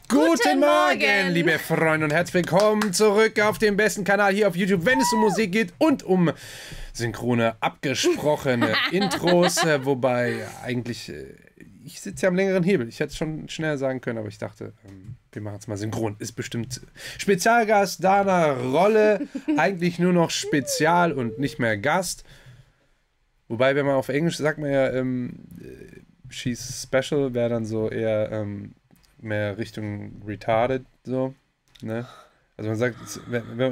Guten Morgen, liebe Freunde, und herzlich willkommen zurück auf dem besten Kanal hier auf YouTube, wenn es um Musik geht und um synchrone, abgesprochene Intros, wobei eigentlich, ich sitze ja am längeren Hebel. Ich hätte es schon schneller sagen können, aber ich dachte, wir machen es mal synchron. Ist bestimmt Spezialgast Dana Rolle, eigentlich nur noch Spezial und nicht mehr Gast. Wobei, wenn man auf Englisch sagt man ja, she's special, wäre dann so eher mehr Richtung retarded, so, ne? Also man sagt,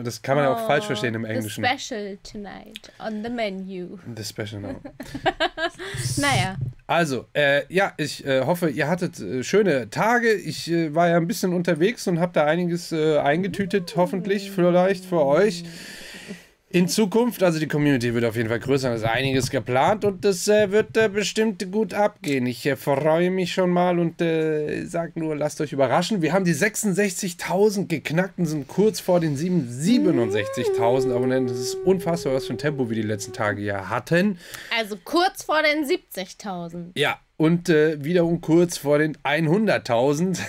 das kann man ja auch falsch verstehen im Englischen. The special tonight on the menu. The special, no. Naja. Also, ja, ich hoffe, ihr hattet schöne Tage. Ich war ja ein bisschen unterwegs und habe da einiges eingetütet, hoffentlich, vielleicht für euch. In Zukunft, also die Community wird auf jeden Fall größer, da ist einiges geplant und das wird bestimmt gut abgehen. Ich freue mich schon mal und sag nur, lasst euch überraschen. Wir haben die 66.000 geknackt und sind kurz vor den 67.000 Abonnenten. Das ist unfassbar, was für ein Tempo wir die letzten Tage ja hatten. Also kurz vor den 70.000. Ja, und wiederum kurz vor den 100.000.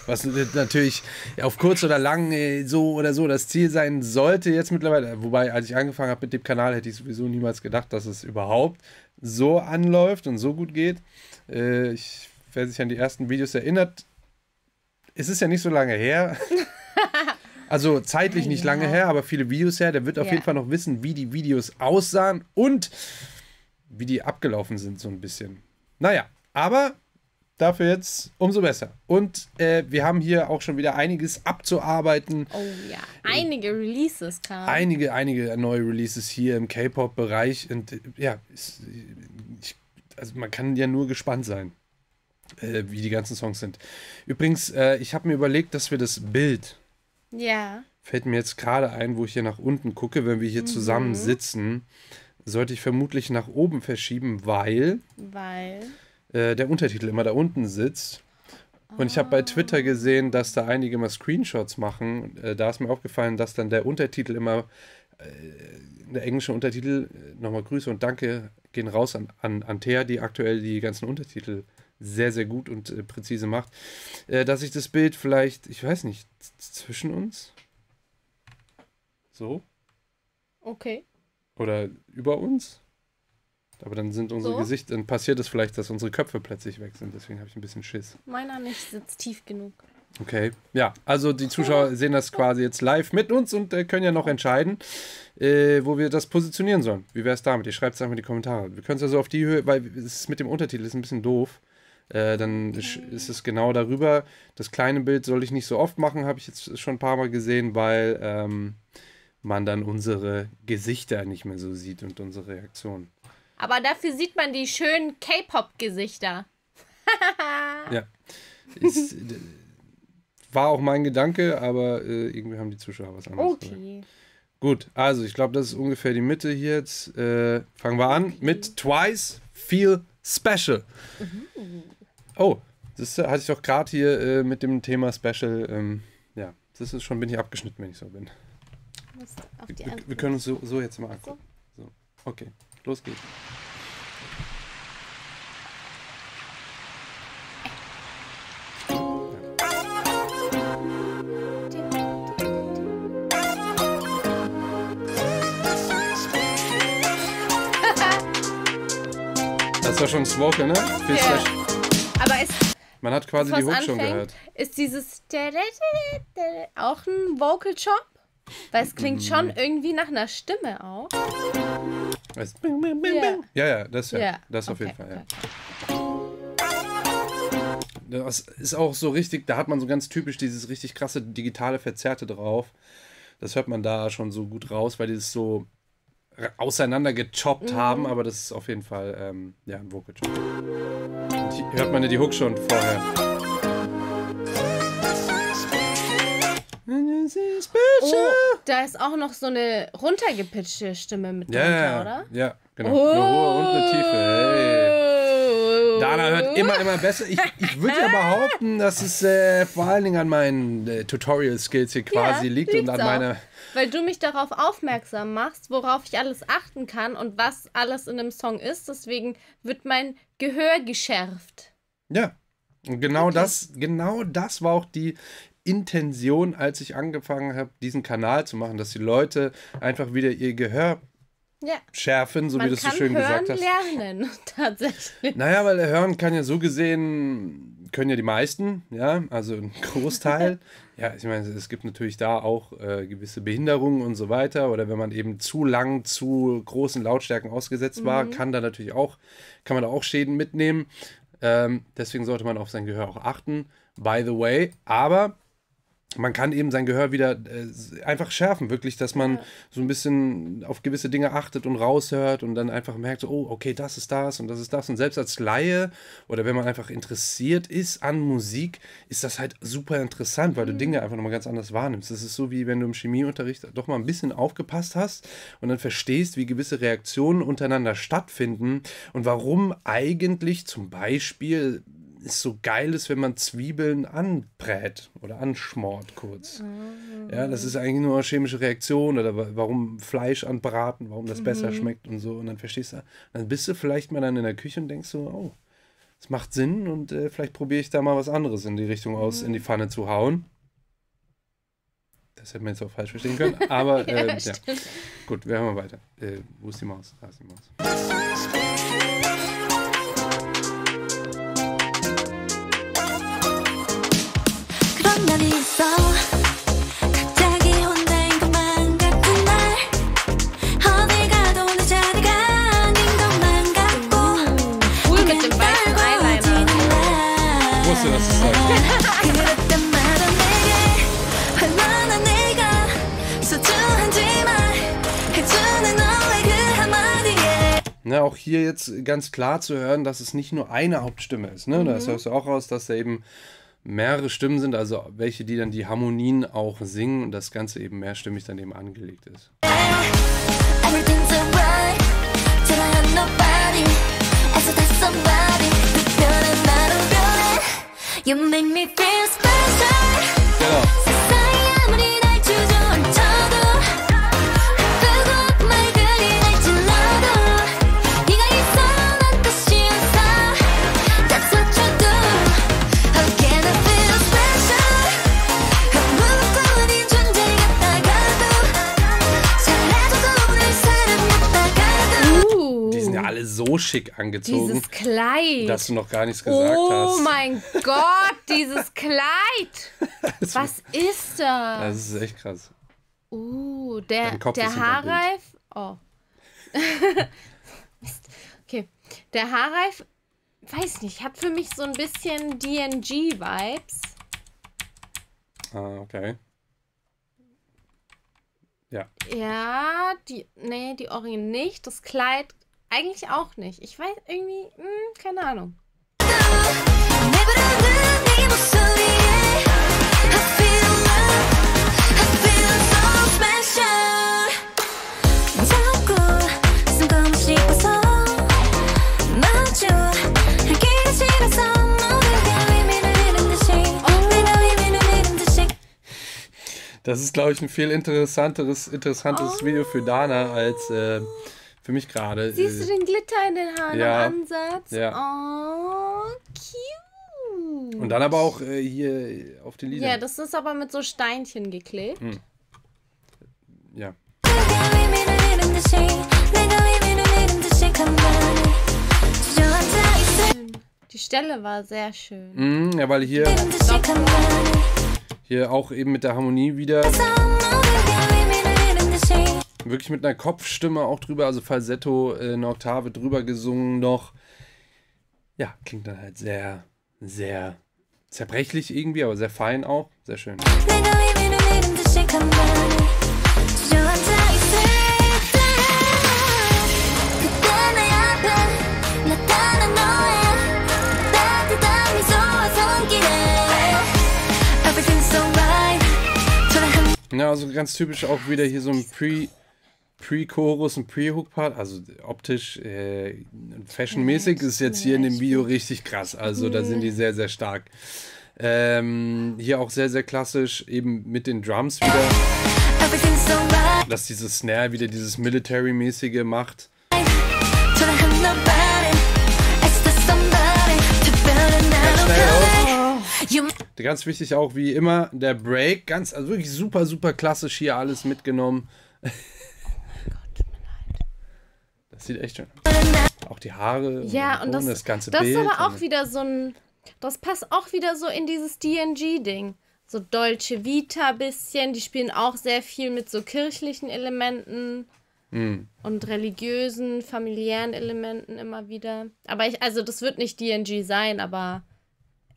Was natürlich auf kurz oder lang so oder so das Ziel sein sollte jetzt mittlerweile. Wobei, als ich angefangen habe mit dem Kanal, hätte ich sowieso niemals gedacht, dass es überhaupt so anläuft und so gut geht. Wer sich an die ersten Videos erinnert, es ist ja nicht so lange her. Also zeitlich nicht lange her, aber viele Videos her. Der wird auf jeden Fall noch wissen, wie die Videos aussahen und wie die abgelaufen sind so ein bisschen. Naja, aber dafür jetzt umso besser. Und wir haben hier auch schon wieder einiges abzuarbeiten. Oh ja, einige Releases kamen. Einige neue Releases hier im K-Pop-Bereich. Und ja, also man kann ja nur gespannt sein, wie die ganzen Songs sind. Übrigens, ich habe mir überlegt, dass wir das Bild, fällt mir jetzt gerade ein, wo ich hier nach unten gucke, wenn wir hier zusammen sitzen, sollte ich vermutlich nach oben verschieben, weil der Untertitel immer da unten sitzt. Und ich habe bei Twitter gesehen, dass da einige mal Screenshots machen. Da ist mir aufgefallen, dass dann der Untertitel immer, der englische Untertitel, nochmal Grüße und Danke gehen raus an Thea, die aktuell die ganzen Untertitel sehr, sehr gut und präzise macht, dass ich das Bild vielleicht, ich weiß nicht, zwischen uns? So? Okay. Oder über uns? Aber dann sind unsere Gesichter, dann passiert es vielleicht, dass unsere Köpfe plötzlich weg sind. Deswegen habe ich ein bisschen Schiss. Meiner nicht, sitzt tief genug. Okay, ja, also die Zuschauer sehen das quasi jetzt live mit uns und können ja noch entscheiden, wo wir das positionieren sollen. Wie wäre es damit? Ihr schreibt es einfach in die Kommentare. Wir können es also auf die Höhe, weil es mit dem Untertitel ist ein bisschen doof. Dann ist es genau darüber. Das kleine Bild soll ich nicht so oft machen, habe ich jetzt schon ein paar Mal gesehen, weil man dann unsere Gesichter nicht mehr so sieht und unsere Reaktionen. Aber dafür sieht man die schönen K-Pop-Gesichter. Ja. War auch mein Gedanke, aber irgendwie haben die Zuschauer was anderes gesagt. Gut, also ich glaube, das ist ungefähr die Mitte hier jetzt. Fangen wir an mit Twice Feel Special. Oh, das hatte ich doch gerade hier mit dem Thema Special. Ja, das ist schon, bin ich abgeschnitten, wenn ich so bin. Wir können uns so jetzt mal angucken. So, okay. Los geht's. Das war schon das Vocal, ne? Aber man hat quasi die Hook schon gehört. Ist dieses auch ein Vocal Chop? Weil es klingt schon irgendwie nach einer Stimme auch. Ja, das auf jeden Fall. Ja. Das ist auch so richtig, da hat man so ganz typisch dieses richtig krasse digitale Verzerrte drauf. Das hört man da schon so gut raus, weil die es so auseinander gechoppt haben, aber das ist auf jeden Fall ein Vocal Chop. Und hier hört man ja die Hook schon vorher. Oh, da ist auch noch so eine runtergepitchte Stimme mit drunter, oder? Ja, genau. Eine hohe und eine tiefe. Hey. Dana hört immer besser. Ich würde ja behaupten, dass es vor allen Dingen an meinen Tutorial-Skills hier quasi liegt und an meiner... Weil du mich darauf aufmerksam machst, worauf ich alles achten kann und was alles in einem Song ist. Deswegen wird mein Gehör geschärft. Ja, Und genau das war auch die Intention, als ich angefangen habe, diesen Kanal zu machen, dass die Leute einfach wieder ihr Gehör schärfen, so wie du es so schön gesagt hast. Man kann lernen, tatsächlich. Naja, weil hören kann ja so gesehen, können ja die meisten, ja, also ein Großteil. Ja, ich meine, es gibt natürlich da auch gewisse Behinderungen und so weiter, oder wenn man eben zu lang, zu großen Lautstärken ausgesetzt war, kann man da auch Schäden mitnehmen. Deswegen sollte man auf sein Gehör auch achten, by the way, aber man kann eben sein Gehör wieder einfach schärfen, wirklich, dass man so ein bisschen auf gewisse Dinge achtet und raushört und dann einfach merkt, so, oh, okay, das ist das und das ist das. Und selbst als Laie oder wenn man einfach interessiert ist an Musik, ist das halt super interessant, weil du Dinge einfach nochmal ganz anders wahrnimmst. Das ist so, wie wenn du im Chemieunterricht doch mal ein bisschen aufgepasst hast und dann verstehst, wie gewisse Reaktionen untereinander stattfinden und warum eigentlich zum Beispiel es so geil ist, wenn man Zwiebeln anbrät oder anschmort kurz. Ja, das ist eigentlich nur eine chemische Reaktion oder warum Fleisch anbraten, warum das besser schmeckt und so. Und dann verstehst du, dann bist du vielleicht mal dann in der Küche und denkst so, oh, das macht Sinn und vielleicht probiere ich da mal was anderes in die Richtung in die Pfanne zu hauen. Das hätte man jetzt auch falsch verstehen können, aber ja. Gut, wir hören mal weiter. Wo ist die Maus? Da ist die Maus. Wusste, dass es sagt. Ne, auch hier jetzt ganz klar zu hören, dass es nicht nur eine Hauptstimme ist. Ne? Das hörst du auch raus, dass da eben mehrere Stimmen sind, also welche, die dann die Harmonien auch singen und das Ganze eben mehrstimmig dann eben angelegt ist. Genau. Alle so schick angezogen. Dieses Kleid. Dass du noch gar nichts gesagt hast. Oh mein Gott, dieses Kleid. Was ist das? Das ist echt krass. Der Haarreif. Oh. Okay. Der Haarreif, weiß nicht, hat für mich so ein bisschen DNG-Vibes. Ah, okay. Ja. Ja, die Ohrringe nicht. Das Kleid eigentlich auch nicht. Ich weiß irgendwie, keine Ahnung. Das ist, glaube ich, ein viel interessantes Video für Dana als für mich gerade. Siehst du den Glitter in den Haaren am Ansatz? Ja. Oh, cute. Und dann aber auch hier auf den Lidern. Ja, das ist aber mit so Steinchen geklebt. Ja. Die Stelle war sehr schön. Ja, weil hier auch eben mit der Harmonie wieder wirklich mit einer Kopfstimme auch drüber, also Falsetto, eine Oktave drüber gesungen noch. Ja, klingt dann halt sehr, sehr zerbrechlich irgendwie, aber sehr fein auch. Sehr schön. Ja, also ganz typisch auch wieder hier so ein Pre-Chorus, ein Pre-Hook-Part, also optisch, fashionmäßig ist jetzt hier in dem Video richtig krass, also da sind die sehr, sehr stark. Hier auch sehr, sehr klassisch, eben mit den Drums wieder, dass dieses Snare wieder dieses Military-mäßige macht. Schnell aus. Ganz wichtig auch, wie immer, der Break. Ganz, also wirklich super, super klassisch hier alles mitgenommen. Oh Gott, tut mir leid. Das sieht echt schön aus. Auch die Haare. Ja, und das ganze das Bild. ist aber auch wieder so ein... Das passt auch wieder so in dieses DNG-Ding. So Dolce Vita bisschen. Die spielen auch sehr viel mit so kirchlichen Elementen und religiösen, familiären Elementen immer wieder. Aber das wird nicht DNG sein, aber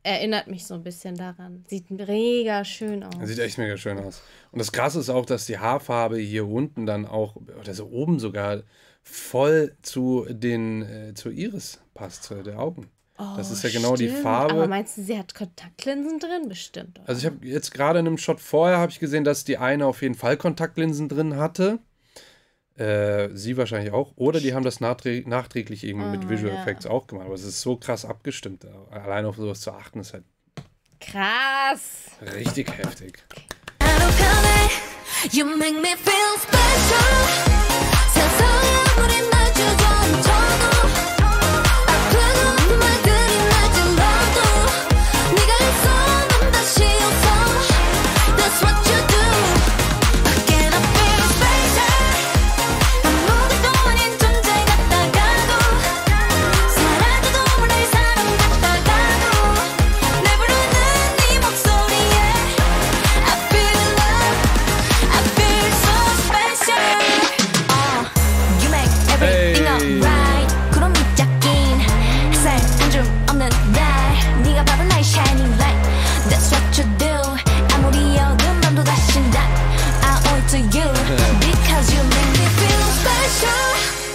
erinnert mich so ein bisschen daran. Sieht mega schön aus. Sieht echt mega schön aus. Und das Krasse ist auch, dass die Haarfarbe hier unten dann auch, oder so oben sogar, voll zu Iris passt, zu der Augen. Das ist ja genau die Farbe. Aber meinst du, sie hat Kontaktlinsen drin? Bestimmt. Oder? Also ich habe jetzt gerade in einem Shot vorher habe ich gesehen, dass die eine auf jeden Fall Kontaktlinsen drin hatte. Sie wahrscheinlich auch. Oder die haben das nachträglich irgendwie mit Visual Effects auch gemacht. Aber es ist so krass abgestimmt. Allein auf sowas zu achten ist halt krass. Richtig heftig. You make me feel special.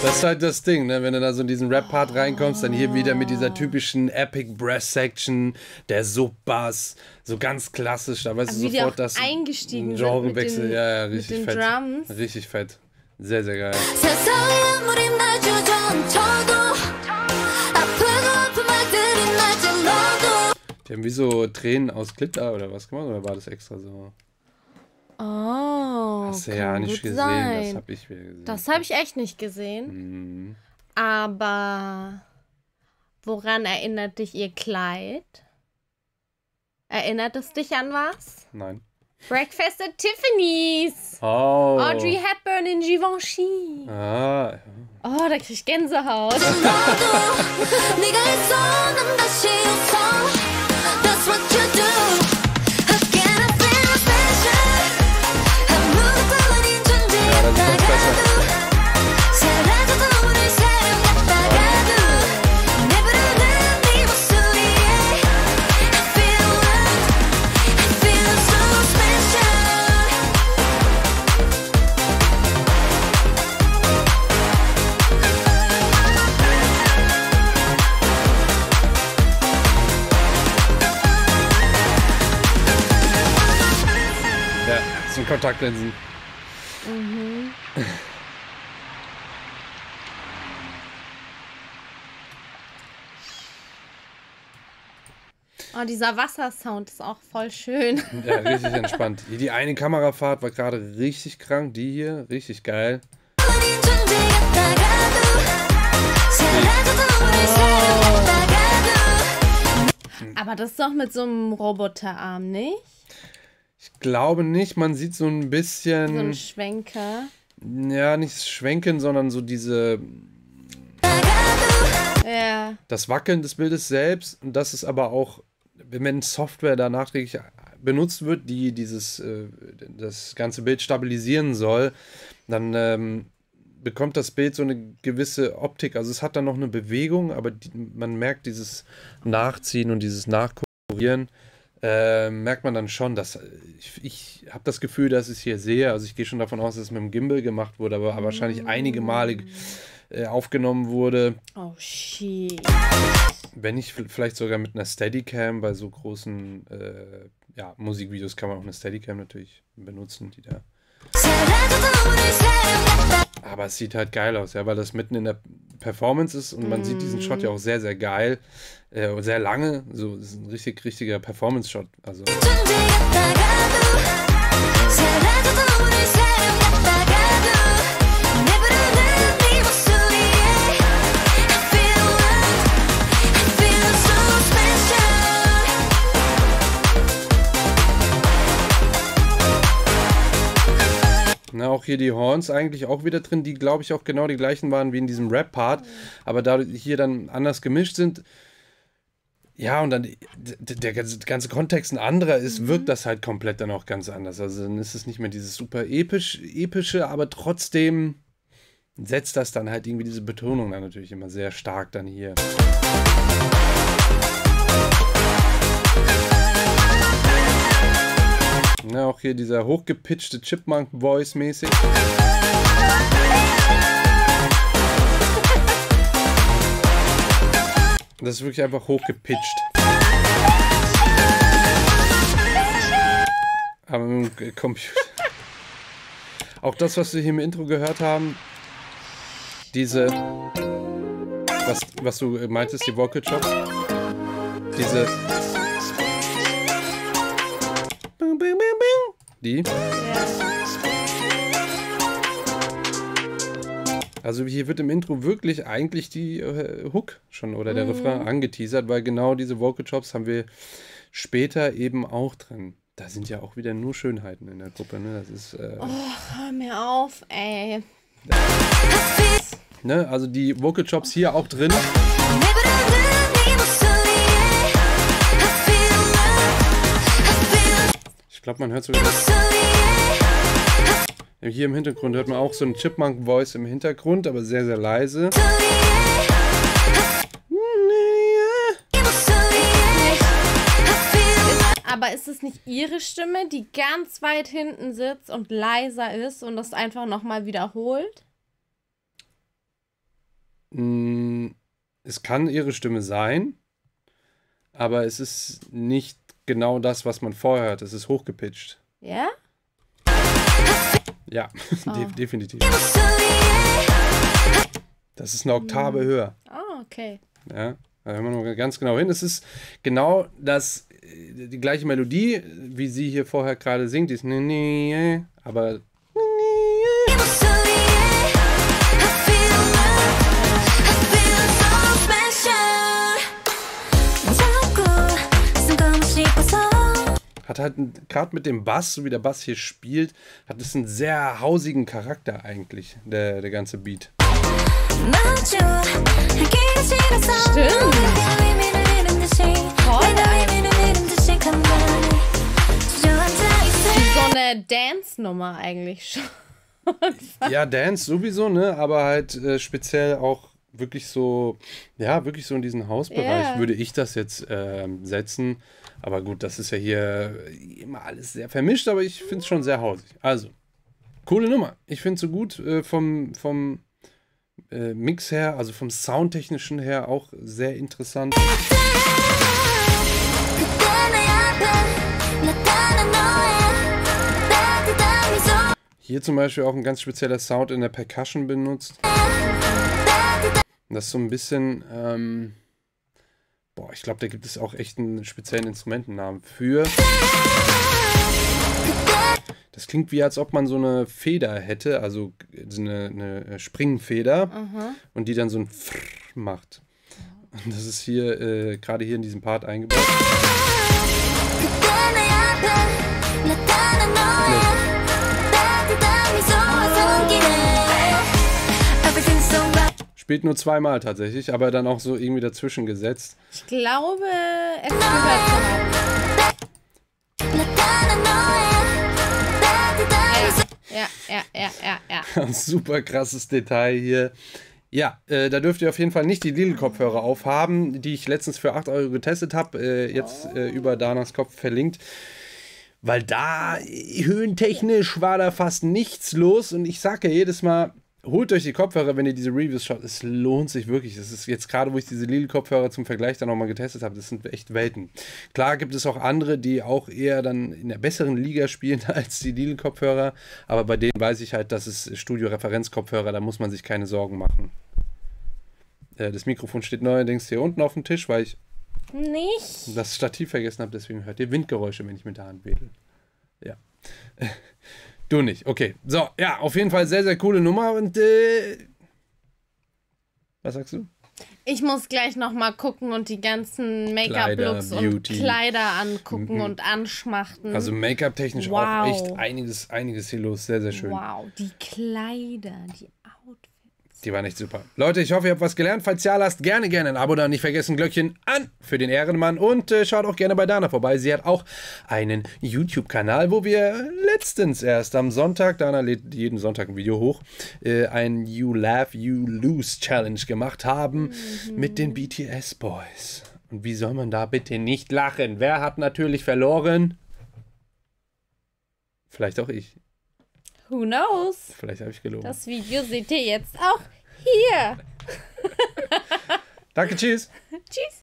Das ist halt das Ding, ne? Wenn du da so in diesen Rap-Part reinkommst, dann hier wieder mit dieser typischen Epic Brass-Section, der Sub-Bass, so ganz klassisch, da weißt du sofort, dass eingestiegen Genrewechsel, ja, richtig mit den fett. Drums. Richtig fett. Sehr, sehr geil. Die haben wie so Tränen aus Glitter oder was gemacht, oder war das extra so? Oh, hast du ja nicht gesehen, sein. das habe ich wieder gesehen. Das habe ich echt nicht gesehen. Aber woran erinnert dich ihr Kleid? Erinnert es dich an was? Nein. Breakfast at Tiffany's. Oh. Audrey Hepburn in Givenchy. Ah. Oh, da krieg ich Gänsehaut. Kontaktlinsen. Oh, dieser Wassersound ist auch voll schön. Ja, richtig entspannt. Die eine Kamerafahrt war gerade richtig krank, die hier, richtig geil. Aber das ist doch mit so einem Roboterarm, nicht? Ich glaube nicht, man sieht so ein bisschen... So ein Schwenker. Ja, nicht Schwenken, sondern so diese... Ja. Das Wackeln des Bildes selbst. Und das ist aber auch, wenn Software da nachträglich benutzt wird, die das ganze Bild stabilisieren soll, dann bekommt das Bild so eine gewisse Optik. Also es hat dann noch eine Bewegung, aber man merkt dieses Nachziehen und dieses Nachkorrigieren. Merkt man dann schon, dass ich habe das Gefühl, dass ich es hier sehe, also ich gehe schon davon aus, dass es mit dem Gimbal gemacht wurde, aber wahrscheinlich einige Male aufgenommen wurde. Oh shit. Wenn nicht vielleicht sogar mit einer Steadicam, bei so großen Musikvideos kann man auch eine Steadicam natürlich benutzen, die da. Aber es sieht halt geil aus, ja, weil das mitten in der Performance ist und man sieht diesen Shot ja auch sehr, sehr geil. Sehr lange, so das ist ein richtiger Performance-Shot. Also. Na, auch hier die Horns eigentlich auch wieder drin, die glaube ich auch genau die gleichen waren wie in diesem Rap-Part, aber da hier dann anders gemischt sind. Ja, und dann der ganze Kontext ein anderer ist, wirkt das halt komplett dann auch ganz anders. Also dann ist es nicht mehr dieses super epische, aber trotzdem setzt das dann halt irgendwie diese Betonung dann natürlich immer sehr stark dann hier. Ja, auch hier dieser hochgepitchte Chipmunk-Voice mäßig. Das ist wirklich einfach hochgepitcht. Aber mit dem Computer. Auch das, was wir hier im Intro gehört haben, diese, was du meintest, die Vocal Chops, diese, die. Also hier wird im Intro wirklich eigentlich die Hook schon oder der Refrain angeteasert, weil genau diese Vocal Chops haben wir später eben auch drin. Da sind ja auch wieder nur Schönheiten in der Gruppe, ne? Das ist. Hör mir auf, ey. Ne? Also die Vocal Chops hier auch drin. Ich glaube, man hört sogar. Hier im Hintergrund hört man auch so ein Chipmunk-Voice im Hintergrund, aber sehr, sehr leise. Aber ist es nicht ihre Stimme, die ganz weit hinten sitzt und leiser ist und das einfach nochmal wiederholt? Es kann ihre Stimme sein, aber es ist nicht genau das, was man vorher hört. Es ist hochgepitcht. Ja? Ja, definitiv. Das ist eine Oktave höher. Ah, okay. Ja, da hören wir noch ganz genau hin. Es ist genau die gleiche Melodie, wie sie hier vorher gerade singt. Die ist aber hat halt gerade mit dem Bass, so wie der Bass hier spielt, hat es einen sehr hausigen Charakter eigentlich, der ganze Beat. Stimmt. Voll wie so eine Dance-Nummer eigentlich schon. Ja, Dance sowieso, ne? Aber halt speziell auch wirklich so, ja, wirklich so in diesen Hausbereich würde ich das jetzt setzen. Aber gut, das ist ja hier immer alles sehr vermischt, aber ich finde es schon sehr hausig. Also, coole Nummer. Ich finde es so gut vom Mix her, also vom Soundtechnischen her auch sehr interessant. Hier zum Beispiel auch ein ganz spezieller Sound in der Percussion benutzt. Das ist so ein bisschen, ich glaube, da gibt es auch echt einen speziellen Instrumentennamen für. Das klingt wie, als ob man so eine Feder hätte, also eine Springfeder und die dann so ein Frrr macht. Und das ist hier, gerade hier in diesem Part eingebaut. Spielt nur zweimal tatsächlich, aber dann auch so irgendwie dazwischen gesetzt. Ich glaube, es gehört zu haben. Ja. Ein super krasses Detail hier. Ja, da dürft ihr auf jeden Fall nicht die Lidl-Kopfhörer aufhaben, die ich letztens für 8 € getestet habe, jetzt über Danas Kopf verlinkt. Weil da höhentechnisch war da fast nichts los und ich sage ja jedes Mal, holt euch die Kopfhörer, wenn ihr diese Reviews schaut. Es lohnt sich wirklich. Das ist jetzt gerade, wo ich diese Lidl-Kopfhörer zum Vergleich dann nochmal getestet habe, das sind echt Welten. Klar gibt es auch andere, die auch eher dann in der besseren Liga spielen als die Lidl-Kopfhörer, aber bei denen weiß ich halt, dass es Studio-Referenz-Kopfhörer, da muss man sich keine Sorgen machen. Das Mikrofon steht neuerdings hier unten auf dem Tisch, weil ich Nicht? das Stativ vergessen habe, deswegen hört ihr Windgeräusche, wenn ich mit der Hand wedel. Ja. Du nicht, okay. So, ja, auf jeden Fall sehr, sehr coole Nummer und was sagst du? Ich muss gleich nochmal gucken und die ganzen Make-up-Looks Kleider, und Beauty. Kleider angucken und anschmachten. Also Make-up-technisch Wow. auch echt einiges hier los. Sehr, sehr schön. Wow, die Kleider, die Outfits. Die waren echt super. Leute, ich hoffe, ihr habt was gelernt. Falls ja, lasst gerne ein Abo da. Nicht vergessen, Glöckchen an für den Ehrenmann. Und schaut auch gerne bei Dana vorbei. Sie hat auch einen YouTube-Kanal, wo wir letztens erst am Sonntag, Dana lädt jeden Sonntag ein Video hoch, ein You Laugh, You Lose Challenge gemacht haben mit den BTS Boys. Und wie soll man da bitte nicht lachen? Wer hat natürlich verloren? Vielleicht auch ich. Who knows? Vielleicht habe ich gelogen. Das Video seht ihr jetzt auch hier. Danke, tschüss. Tschüss.